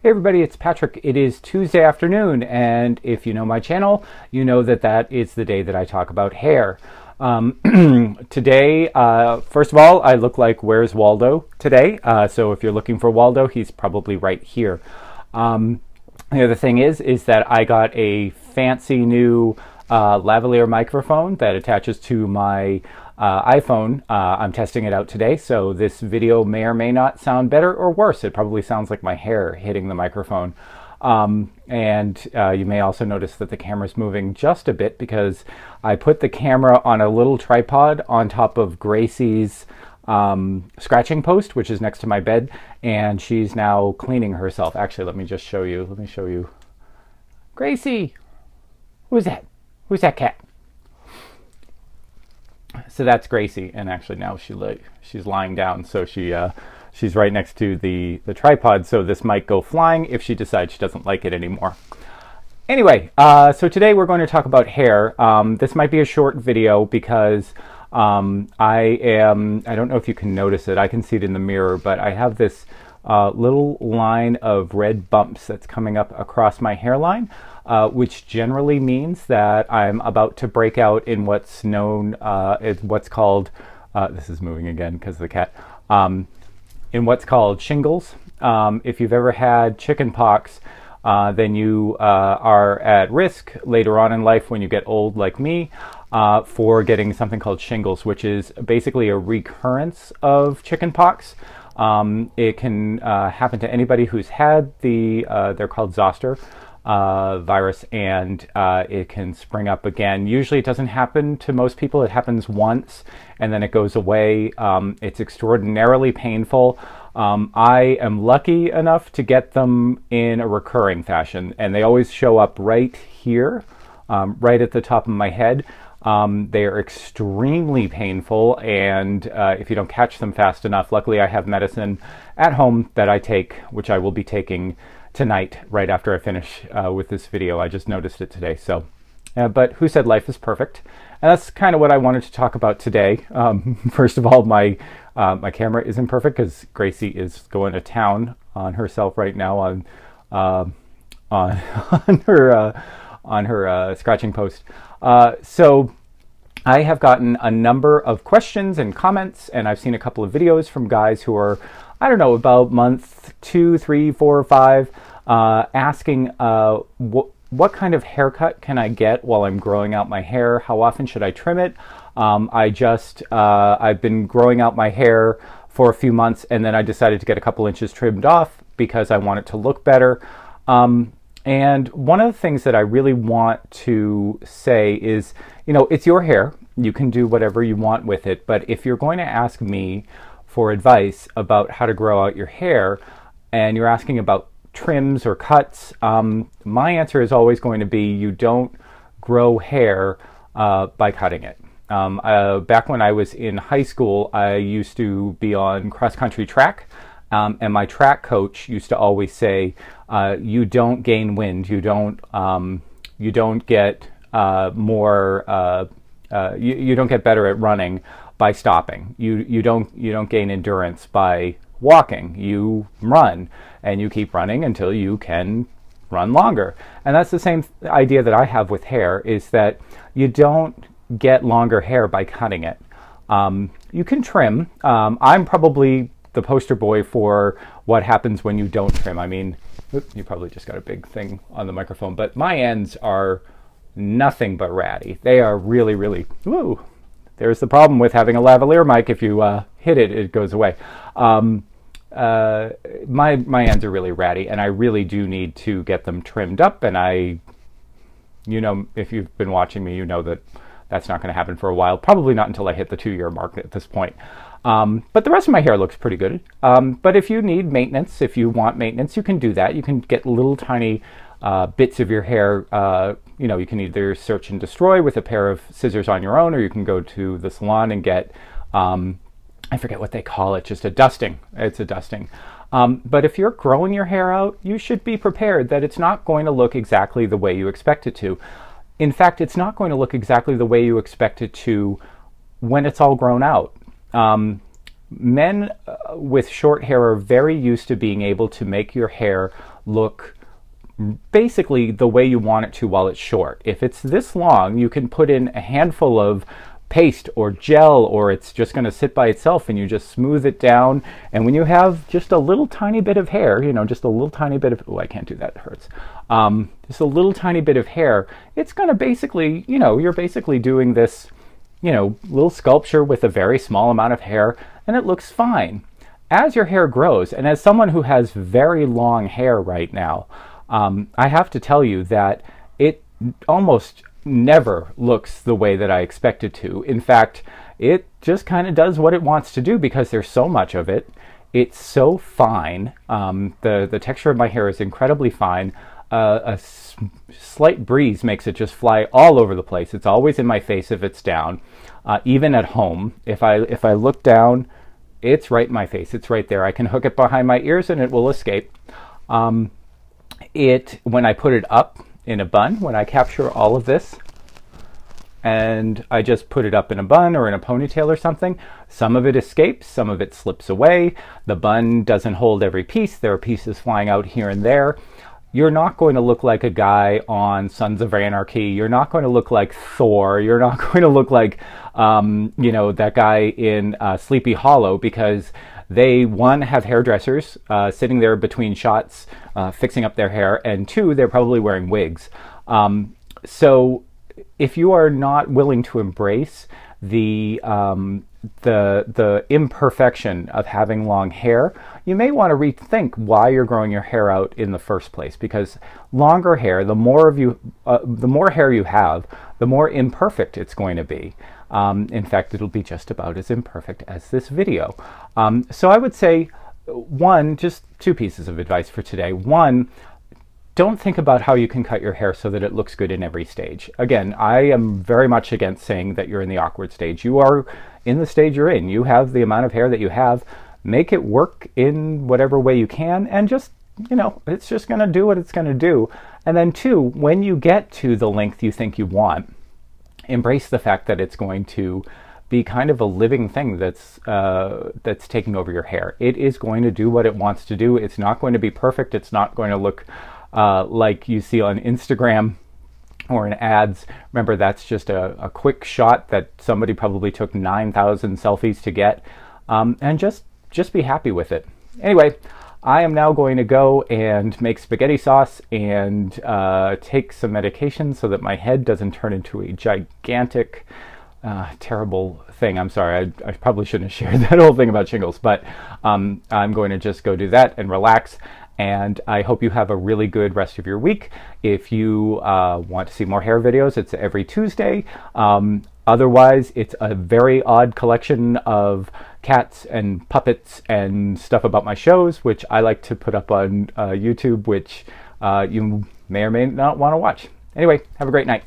Hey everybody, it's Patrick. It is Tuesday afternoon, and if you know my channel, you know that that is the day that I talk about hair. Today, first of all, I look like Where's Waldo today. So if you're looking for Waldo, he's probably right here. The other thing is that I got a fancy new lavalier microphone that attaches to my iPhone. I'm testing it out today, so this video may or may not sound better or worse. It probably sounds like my hair hitting the microphone. You may also notice that the camera's moving just a bit because I put the camera on a little tripod on top of Gracie's scratching post, which is next to my bed, and she's now cleaning herself. Actually, let me just show you. Let me show you. Gracie! Who's that? Who's that cat? So that's Gracie, and actually now she's lying down, so she's right next to the tripod, so this might go flying if she decides she doesn't like it anymore. Anyway, so today we're going to talk about hair. This might be a short video because I don't know if you can notice it. I can see it in the mirror, but I have this little line of red bumps that's coming up across my hairline. Which generally means that I'm about to break out in what's known as what's called, this is moving again because of the cat, in what's called shingles. If you've ever had chicken pox, then you are at risk later on in life when you get old like me for getting something called shingles, which is basically a recurrence of chicken pox. It can happen to anybody who's had they're called zoster virus, and it can spring up again. Usually it doesn't happen to most people. It happens once and then it goes away. It's extraordinarily painful. I am lucky enough to get them in a recurring fashion, and they always show up right here, right at the top of my head. They are extremely painful, and if you don't catch them fast enough, luckily I have medicine at home that I take, which I will be taking tonight right after I finish with this video. I just noticed it today. So but who said life is perfect? And that's kind of what I wanted to talk about today. First of all, my camera isn't perfect because Gracie is going to town on herself right now on her scratching post. So I have gotten a number of questions and comments, and I've seen a couple of videos from guys who are, I don't know, about month 2, 3, 4, 5, asking what kind of haircut can I get while I'm growing out my hair? How often should I trim it? I've been growing out my hair for a few months, and then I decided to get a couple inches trimmed off because I want it to look better. And one of the things that I really want to say is, you know, it's your hair. You can do whatever you want with it. But if you're going to ask me for advice about how to grow out your hair, and you're asking about trims or cuts, my answer is always going to be you don't grow hair by cutting it. Back when I was in high school, I used to be on cross-country track. And my track coach used to always say, you don't gain wind, you don't get you don't get better at running by stopping. You don't gain endurance by walking. You run, and you keep running until you can run longer. And that's the same idea that I have with hair, is that you don't get longer hair by cutting it. You can trim. I'm probably the poster boy for what happens when you don't trim. I mean, you probably just got a big thing on the microphone, but my ends are nothing but ratty. They are really, really, woo. There's the problem with having a lavalier mic. If you hit it, it goes away. My ends are really ratty, and I really do need to get them trimmed up. And you know, if you've been watching me, you know that that's not going to happen for a while. Probably not until I hit the 2-year mark at this point. But the rest of my hair looks pretty good. But if you need maintenance, if you want maintenance, you can do that. You can get little tiny bits of your hair. You know, you can either search and destroy with a pair of scissors on your own, or you can go to the salon and get, I forget what they call it, just a dusting. It's a dusting. But if you're growing your hair out, you should be prepared that it's not going to look exactly the way you expect it to. In fact, it's not going to look exactly the way you expect it to when it's all grown out. Men with short hair are very used to being able to make your hair look basically the way you want it to while it's short. If it's this long, you can put in a handful of paste or gel, or it's just going to sit by itself and you just smooth it down. And when you have just a little tiny bit of hair, you know, just a little tiny bit of, oh, I can't do that, it hurts. Just a little tiny bit of hair, it's going to basically, you know, you're basically doing this, you know, little sculpture with a very small amount of hair, and it looks fine. As your hair grows, and as someone who has very long hair right now, I have to tell you that it almost never looks the way that I expect it to. In fact, it just kind of does what it wants to do because there's so much of it. It's so fine. The texture of my hair is incredibly fine. Slight breeze makes it just fly all over the place. It's always in my face if it's down. Even at home, if I look down, it's right in my face. It's right there. I can hook it behind my ears and it will escape. When I put it up in a bun, when I capture all of this and I just put it up in a bun or in a ponytail or something, some of it escapes, some of it slips away. The bun doesn't hold every piece. There are pieces flying out here and there. You're not going to look like a guy on Sons of Anarchy. You're not going to look like Thor. You're not going to look like, you know, that guy in Sleepy Hollow, because they, one, have hairdressers sitting there between shots fixing up their hair, and two, they're probably wearing wigs. So if you are not willing to embrace the imperfection of having long hair, you may want to rethink why you're growing your hair out in the first place, because longer hair, the more hair you have, the more imperfect it's going to be. In fact, it'll be just about as imperfect as this video. So I would say, one, just two pieces of advice for today. One, don't think about how you can cut your hair so that it looks good in every stage. Again, I am very much against saying that you're in the awkward stage. You are in the stage you're in. You have the amount of hair that you have. Make it work in whatever way you can, and just, you know, it's just going to do what it's going to do. And then two, when you get to the length you think you want, embrace the fact that it's going to be kind of a living thing that's taking over your hair. It is going to do what it wants to do. It's not going to be perfect. It's not going to look like you see on Instagram or in ads. Remember, that's just a quick shot that somebody probably took 9,000 selfies to get. And just be happy with it. Anyway, I am now going to go and make spaghetti sauce and take some medication so that my head doesn't turn into a gigantic, terrible thing. I'm sorry, I probably shouldn't have shared that whole thing about shingles, but I'm going to just go do that and relax. And I hope you have a really good rest of your week. If you want to see more hair videos, it's every Tuesday. Otherwise, it's a very odd collection of cats and puppets and stuff about my shows, which I like to put up on YouTube, which you may or may not want to watch. Anyway, have a great night.